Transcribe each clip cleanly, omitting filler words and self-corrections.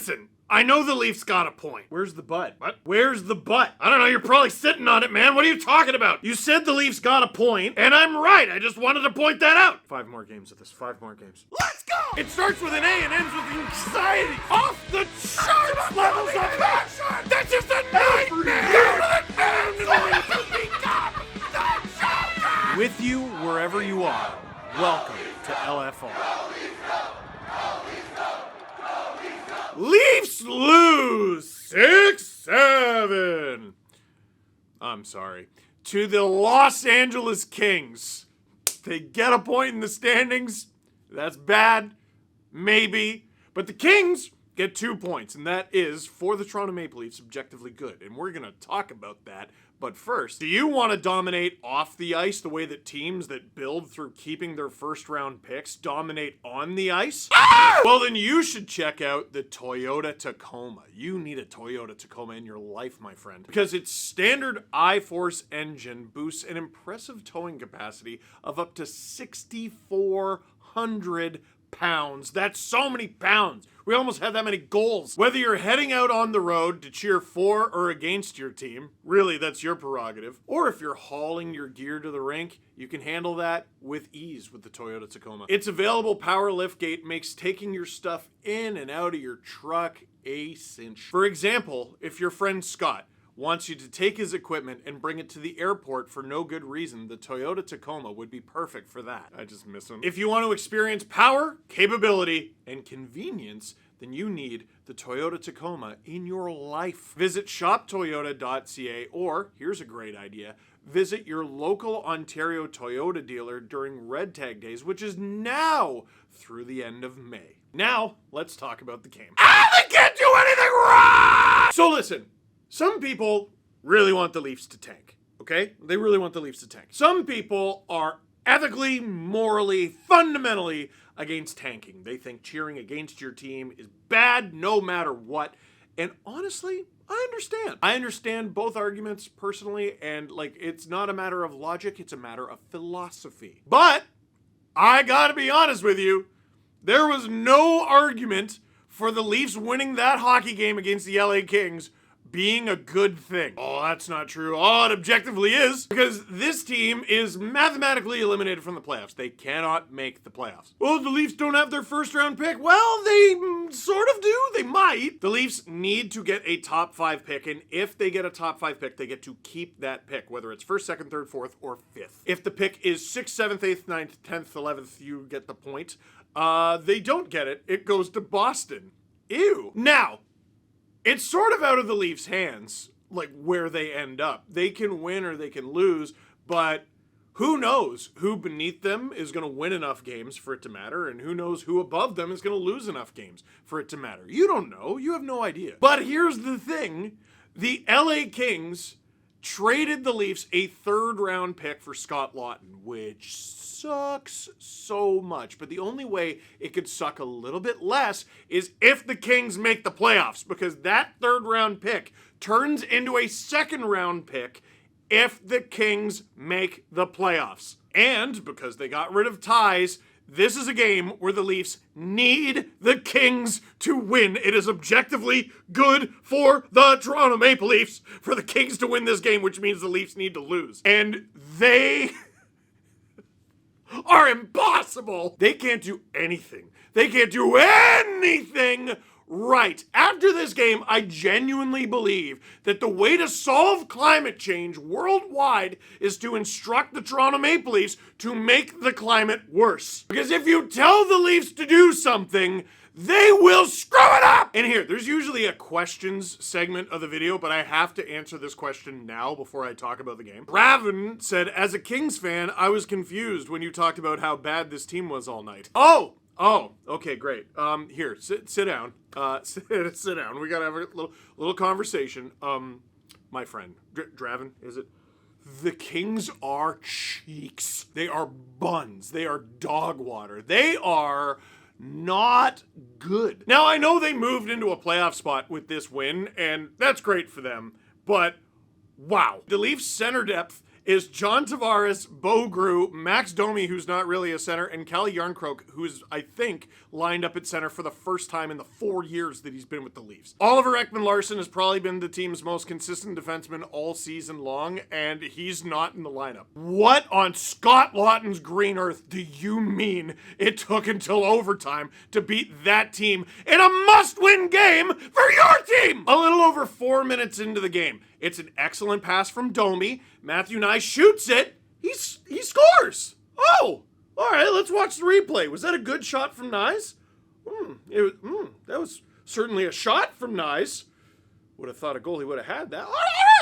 Listen, I know the Leafs got a point. Where's the but? What? Where's the but? I don't know, you're probably sitting on it, man. What are you talking about? You said the Leafs got a point, and I'm right. I just wanted to point that out. 5 more games of this. 5 more games. Let's go! It starts with an A and ends with anxiety. Off the charts levels of passion. That's just a nightmare. With you wherever you are, welcome to LFR. Leafs lose 6-7. I'm sorry. To the Los Angeles Kings. They get a point in the standings. That's bad. Maybe. But the Kings get 2 points, and that is, for the Toronto Maple Leafs, objectively good. And we're going to talk about that. But first, do you want to dominate off the ice the way that teams that build through keeping their first-round picks dominate on the ice? Well, then you should check out the Toyota Tacoma. You need a Toyota Tacoma in your life, my friend. Because its standard I-Force engine boosts an impressive towing capacity of up to 6,400 pounds. That's so many pounds. We almost had that many goals. Whether you're heading out on the road to cheer for or against your team, really that's your prerogative, or if you're hauling your gear to the rink, you can handle that with ease with the Toyota Tacoma. Its available power liftgate makes taking your stuff in and out of your truck a cinch. For example, if your friend Scott wants you to take his equipment and bring it to the airport for no good reason, the Toyota Tacoma would be perfect for that. I just miss him. If you want to experience power, capability, and convenience, then you need the Toyota Tacoma in your life. Visit shoptoyota.ca, or, here's a great idea, visit your local Ontario Toyota dealer during Red Tag Days, which is now through the end of May. Now, let's talk about the game. They can't do anything wrong! So listen. Some people really want the Leafs to tank, okay? They really want the Leafs to tank. Some people are ethically, morally, fundamentally against tanking. They think cheering against your team is bad no matter what. And honestly, I understand. I understand both arguments personally, and it's not a matter of logic, it's a matter of philosophy. But I gotta be honest with you, there was no argument for the Leafs winning that hockey game against the LA Kings being a good thing. Oh, that's not true. Oh, it objectively is, because this team is mathematically eliminated from the playoffs. They cannot make the playoffs. Well, the Leafs don't have their first round pick. Well, they sort of do. They might. The Leafs need to get a top 5 pick, and if they get a top 5 pick, they get to keep that pick, whether it's first, second, third, fourth, or fifth. If the pick is 6th, 7th, 8th, 9th, 10th, 11th, you get the point. They don't get it. It goes to Boston. Ew. Now, it's sort of out of the Leafs' hands, where they end up. They can win or they can lose, but who knows who beneath them is going to win enough games for it to matter, and who knows who above them is going to lose enough games for it to matter. You don't know. You have no idea. But here's the thing. The LA Kings traded the Leafs a 3rd-round pick for Scott Laughton, which sucks so much. But the only way it could suck a little bit less is if the Kings make the playoffs, because that 3rd-round pick turns into a 2nd-round pick if the Kings make the playoffs. And because they got rid of ties, this is a game where the Leafs need the Kings to win. It is objectively good for the Toronto Maple Leafs for the Kings to win this game, which means the Leafs need to lose. And they are impossible. They can't do anything. They can't do anything right. After this game, I genuinely believe that the way to solve climate change worldwide is to instruct the Toronto Maple Leafs to make the climate worse. Because if you tell the Leafs to do something, they will screw it up! And here, there's usually a questions segment of the video, but I have to answer this question now before I talk about the game. Raven said, as a Kings fan, I was confused when you talked about how bad this team was all night. Oh, okay, great. Here, sit down. Sit down. We gotta have a little conversation. My friend, Draven, is it? The Kings are cheeks. They are buns. They are dog water. They are not good. Now, I know they moved into a playoff spot with this win, and that's great for them, but wow. The Leafs center depth is John Tavares, Bo Grew, Max Domi, who's not really a center, and Kalle Järnkrok, who's, I think, lined up at center for the first time in the 4 years that he's been with the Leafs. Oliver Ekman-Larsson has probably been the team's most consistent defenseman all season long, and he's not in the lineup. What on Scott Laughton's green earth do you mean it took until overtime to beat that team in a must-win game for your team? A little over 4 minutes into the game, it's an excellent pass from Domi. Matthew Nye shoots it. He scores. Oh, all right, let's watch the replay. Was that a good shot from Nyes? That was certainly a shot from Nyes. Would have thought a goalie would have had that. All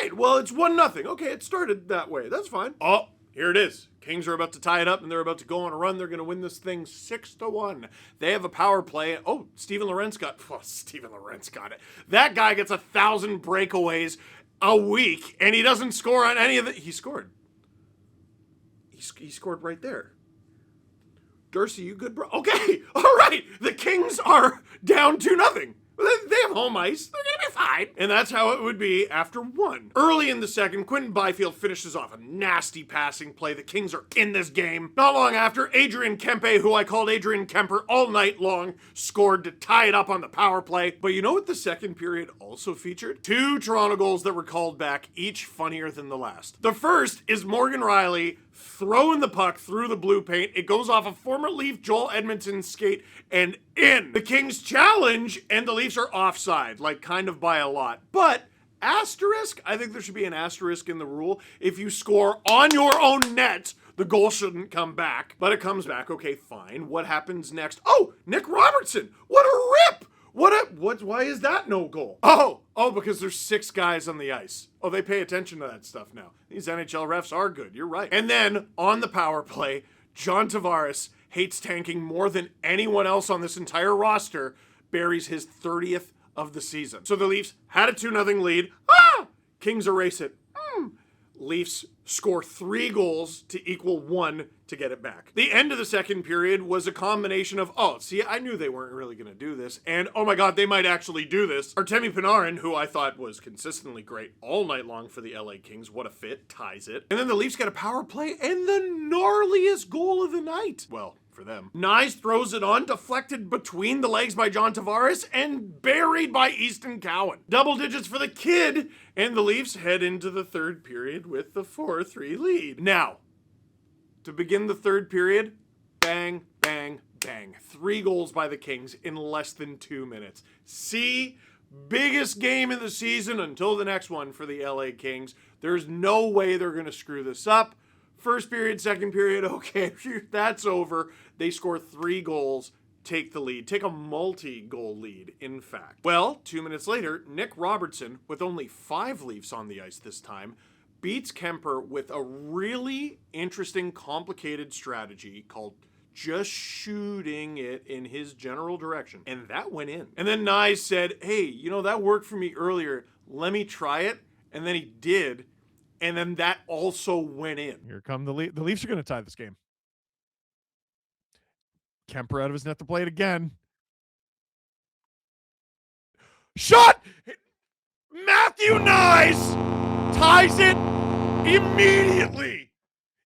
right, well, it's 1-0. Okay, it started that way. That's fine. Oh, here it is. Kings are about to tie it up, and they're about to go on a run. They're going to win this thing 6-1. They have a power play. Oh, Steven Lorentz got it. That guy gets 1,000 breakaways a week, and he doesn't score on any of it. He scored. He scored right there. Darcy, you good, bro? Okay, all right. The Kings are down 2-0. They have home ice. They're going to be fine. And that's how it would be after 1. Early in the second, Quinton Byfield finishes off a nasty passing play. The Kings are in this game. Not long after, Adrian Kempe, who I called Adrian Kemper all night long, scored to tie it up on the power play. But you know what the second period also featured? 2 Toronto goals that were called back, each funnier than the last. The first is Morgan Rielly throwing the puck through the blue paint. It goes off a former Leaf Joel Edmondson skate and in. The Kings challenge, and the Leafs are offside, like kind of by a lot. But asterisk, I think there should be an asterisk in the rule. If you score on your own net, the goal shouldn't come back. But it comes back. Okay, fine. What happens next? Oh, Nick Robertson. What a rip! Why is that no goal? Oh, because there's 6 guys on the ice. Oh, they pay attention to that stuff now. These NHL refs are good. You're right. And then on the power play, John Tavares hates tanking more than anyone else on this entire roster, buries his 30th of the season. So the Leafs had a 2-0 lead. Kings erase it. Leafs score 3 goals to equal 1 to get it back. The end of the second period was a combination of, I knew they weren't really going to do this, and oh my god, they might actually do this. Artemi Panarin, who I thought was consistently great all night long for the LA Kings, what a fit, ties it. And then the Leafs get a power play and the gnarliest goal of the night. Well, for them. Nyes throws it on, deflected between the legs by John Tavares, and buried by Easton Cowan. Double digits for the kid, and the Leafs head into the third period with the 4-3 lead. Now, to begin the third period, bang, bang, bang. 3 goals by the Kings in less than 2 minutes. See? Biggest game in the season until the next one for the LA Kings. There's no way they're going to screw this up. First period, second period, okay, that's over. They score 3 goals, take the lead, take a multi-goal lead, in fact. Well, 2 minutes later, Nick Robertson, with only 5 Leafs on the ice this time, beats Kemper with a really interesting, complicated strategy called just shooting it in his general direction. And that went in. And then Nyes said, hey, that worked for me earlier. Let me try it. And then he did. And then that also went in. Here come the Leafs. The Leafs are going to tie this game. Kemper out of his net to play it again. Shot! Matthew Nyes ties it immediately.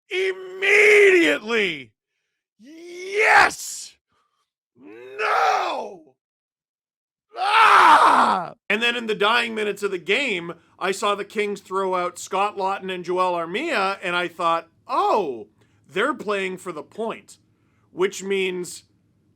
Immediately. Yes! No! And then in the dying minutes of the game, I saw the Kings throw out Scott Laughton and Joel Armia, and I thought, they're playing for the point, which means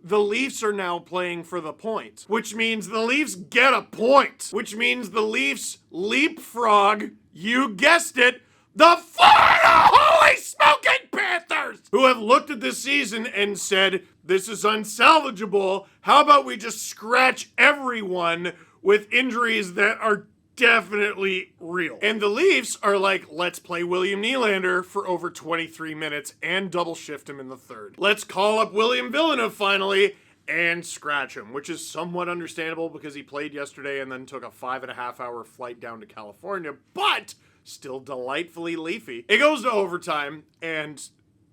the Leafs are now playing for the point, which means the Leafs get a point, which means the Leafs leapfrog, you guessed it, the Florida Holy Smoking Panthers, who have looked at this season and said, this is unsalvageable. How about we just scratch everyone with injuries that are definitely real? And the Leafs are like, let's play William Nylander for over 23 minutes and double shift him in the third. Let's call up William Villeneuve finally and scratch him, which is somewhat understandable because he played yesterday and then took a 5.5-hour flight down to California, but still delightfully leafy. It goes to overtime, and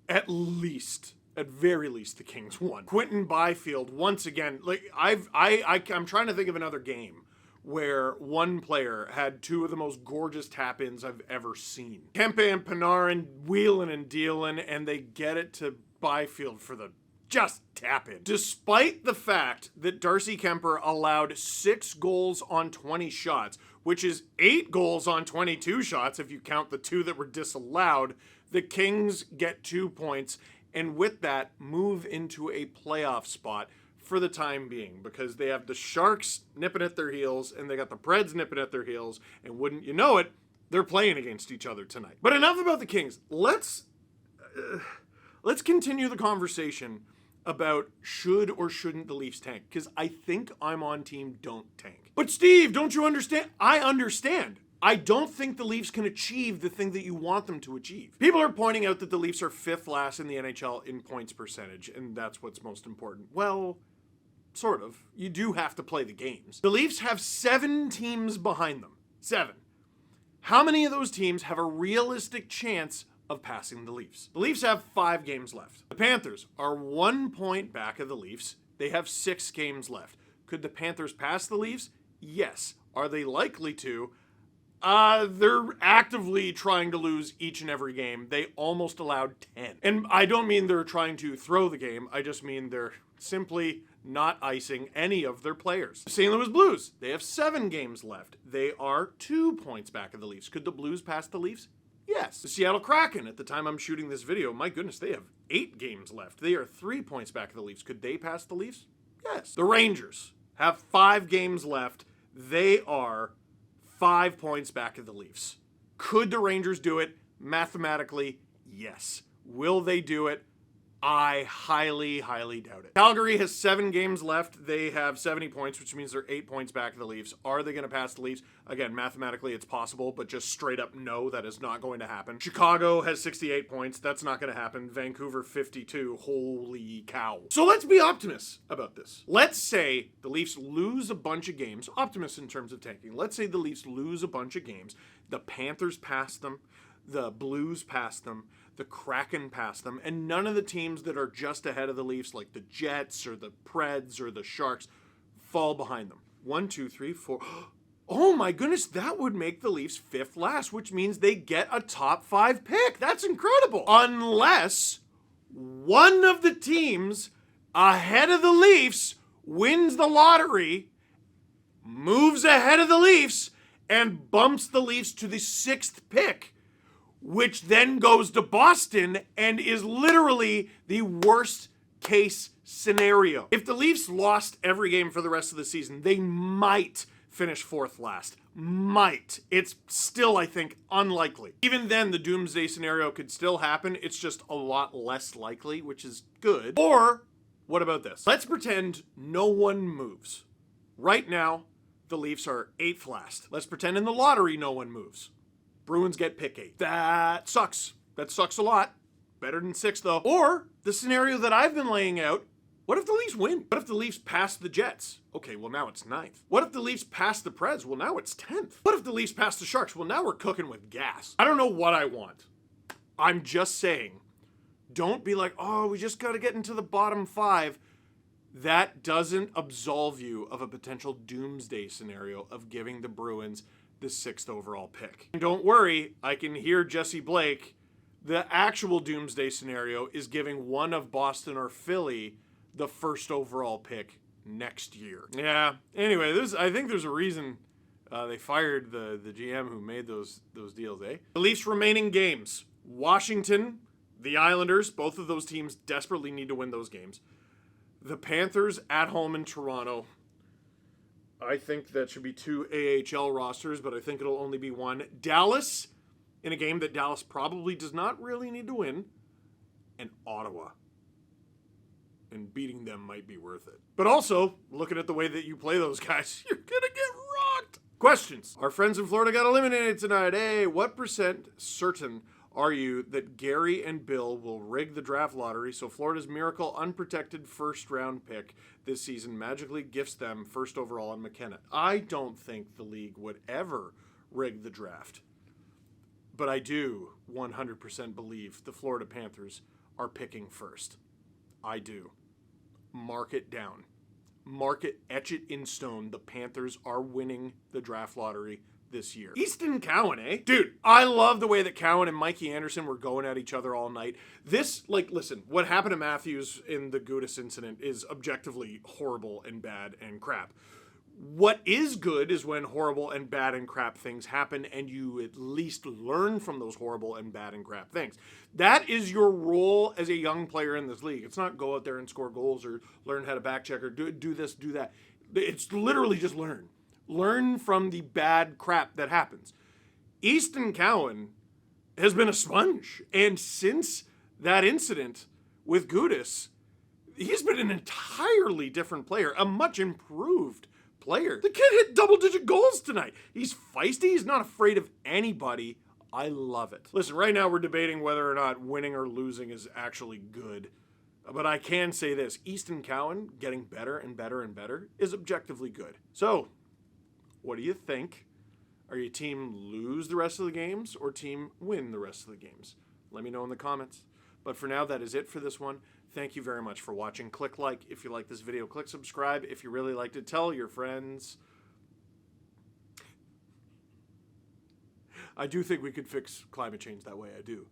at very least, the Kings won. Quinton Byfield, once again, I'm trying to think of another game where one player had two of the most gorgeous tap-ins I've ever seen. Kempe and Panarin wheeling and dealing, and they get it to Byfield for the just tap in. Despite the fact that Darcy Kemper allowed 6 goals on 20 shots, which is 8 goals on 22 shots if you count the 2 that were disallowed, the Kings get 2 points, and with that, move into a playoff spot for the time being, because they have the Sharks nipping at their heels, and they got the Preds nipping at their heels, and wouldn't you know it, they're playing against each other tonight. But enough about the Kings. Let's continue the conversation about should or shouldn't the Leafs tank, because I think I'm on team don't tank. But Steve, don't you understand? I understand. I don't think the Leafs can achieve the thing that you want them to achieve. People are pointing out that the Leafs are 5th last in the NHL in points percentage, and that's what's most important. Well, sort of. You do have to play the games. The Leafs have 7 teams behind them. 7. How many of those teams have a realistic chance of passing the Leafs? The Leafs have 5 games left. The Panthers are 1 point back of the Leafs. They have 6 games left. Could the Panthers pass the Leafs? Yes. Are they likely to? They're actively trying to lose each and every game. They almost allowed 10. And I don't mean they're trying to throw the game. I just mean they're simply not icing any of their players. St. Louis Blues, they have 7 games left. They are 2 points back of the Leafs. Could the Blues pass the Leafs? Yes. The Seattle Kraken, at the time I'm shooting this video, my goodness, they have 8 games left. They are 3 points back of the Leafs. Could they pass the Leafs? Yes. The Rangers have 5 games left. They are 5 points back of the Leafs. Could the Rangers do it? Mathematically, yes. Will they do it? I highly, highly doubt it. Calgary has 7 games left. They have 70 points, which means they're 8 points back of the Leafs. Are they going to pass the Leafs? Again, mathematically it's possible, but just straight up no, that is not going to happen. Chicago has 68 points. That's not going to happen. Vancouver 52. Holy cow. So let's be optimists about this. Let's say the Leafs lose a bunch of games. Optimists in terms of tanking. Let's say the Leafs lose a bunch of games. The Panthers pass them. The Blues pass them. The Kraken pass them, and none of the teams that are just ahead of the Leafs, like the Jets or the Preds or the Sharks, fall behind them. 1, 2, 3, 4. Oh my goodness, that would make the Leafs 5th last, which means they get a top 5 pick. That's incredible. Unless one of the teams ahead of the Leafs wins the lottery, moves ahead of the Leafs, and bumps the Leafs to the 6th pick, which then goes to Boston and is literally the worst case scenario. If the Leafs lost every game for the rest of the season, they might finish 4th last. Might. It's still, I think, unlikely. Even then, the doomsday scenario could still happen. It's just a lot less likely, which is good. Or, what about this? Let's pretend no one moves. Right now, the Leafs are 8th last. Let's pretend in the lottery no one moves. Bruins get pick 8. That sucks. That sucks a lot. Better than 6, though. Or, the scenario that I've been laying out, what if the Leafs win? What if the Leafs pass the Jets? Okay, well now it's 9th. What if the Leafs pass the Preds? Well now it's 10th. What if the Leafs pass the Sharks? Well now we're cooking with gas. I don't know what I want. I'm just saying, don't be like, oh, we just gotta get into the bottom 5. That doesn't absolve you of a potential doomsday scenario of giving the Bruins the 6th overall pick. And don't worry, I can hear Jesse Blake. The actual doomsday scenario is giving one of Boston or Philly the 1st overall pick next year. Yeah, anyway, I think there's a reason they fired the GM who made those deals, eh? The Leafs' remaining games. Washington, the Islanders, both of those teams desperately need to win those games. The Panthers at home in Toronto. I think that should be 2 AHL rosters, but I think it'll only be 1. Dallas, in a game that Dallas probably does not really need to win. And Ottawa. And beating them might be worth it. But also, looking at the way that you play those guys, you're gonna get rocked. Questions. Our friends in Florida got eliminated tonight. Hey, what % certain are you that Gary and Bill will rig the draft lottery so Florida's miracle unprotected 1st round pick this season magically gifts them 1st overall on McKenna? I don't think the league would ever rig the draft. But I do 100% believe the Florida Panthers are picking 1st. I do. Mark it down. mark it, etch it in stone. The Panthers are winning the draft lottery this year. Easton Cowan, eh? Dude, I love the way that Cowan and Mikey Anderson were going at each other all night. This, listen, what happened to Matthews in the Gudis incident is objectively horrible and bad and crap. What is good is when horrible and bad and crap things happen and you at least learn from those horrible and bad and crap things. That is your role as a young player in this league. It's not go out there and score goals or learn how to back check or do this, do that. It's literally just learn. Learn from the bad crap that happens. Easton Cowan has been a sponge. And since that incident with Gudis, he's been an entirely different player, a much improved player. The kid hit double-digit goals tonight. He's feisty. He's not afraid of anybody. I love it. Listen, right now we're debating whether or not winning or losing is actually good. But I can say this. Easton Cowan getting better and better and better is objectively good. So, what do you think? Are you team lose the rest of the games or team win the rest of the games? Let me know in the comments. But for now, that is it for this one. Thank you very much for watching. Click like if you like this video. Click subscribe if you really liked it. Tell your friends. I do think we could fix climate change that way. I do.